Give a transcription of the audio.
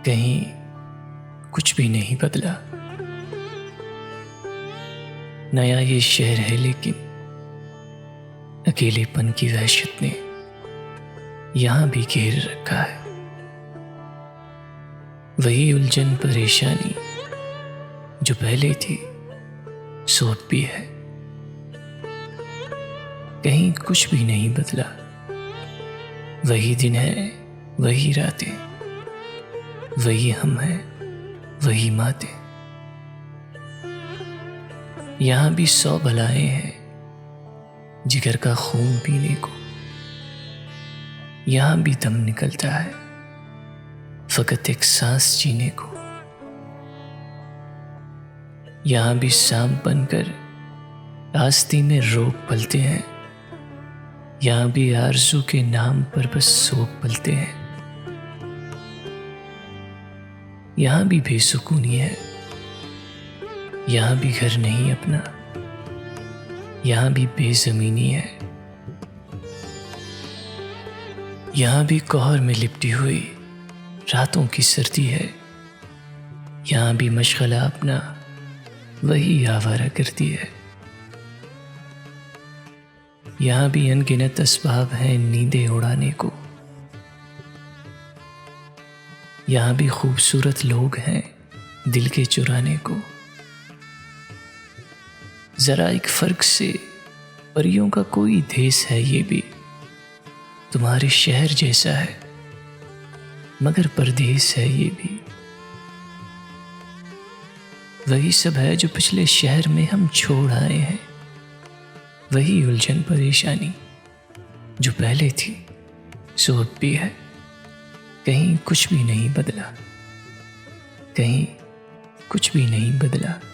कहीं कुछ भी नहीं बदला। नया ये शहर है लेकिन अकेलेपन की वहशत ने यहां भी घेर रखा है। वही उलझन परेशानी जो पहले थी सो अब भी है। कहीं कुछ भी नहीं बदला। वही दिन है, वही रातें, वही हम हैं, वही मातें। यहां भी 100 भलाएं हैं जिगर का खून पीने को। यहां भी दम निकलता है फकत एक सांस जीने को। यहां भी सांप बनकर आस्ती में रोग पलते हैं। यहां भी आरज़ू के नाम पर बस सोग पलते हैं। यहां भी बेसुकूनी है। यहां भी घर नहीं अपना। यहां भी बेज़मीनी है। यहां भी कोहर में लिपटी हुई रातों की सर्दी है। यहां भी मशगला अपना वही आवारा करती है। यहां भी अनगिनत असबाब हैं नींदें उड़ाने को। यहां भी खूबसूरत लोग हैं दिल के चुराने को। जरा एक फर्क से परियों का कोई देश है ये भी। तुम्हारे शहर जैसा है मगर परदेस है ये भी। वही सब है जो पिछले शहर में हम छोड़ आए हैं। वही उलझन परेशानी जो पहले थी सो अब भी है। कहीं कुछ भी नहीं बदला। कहीं कुछ भी नहीं बदला।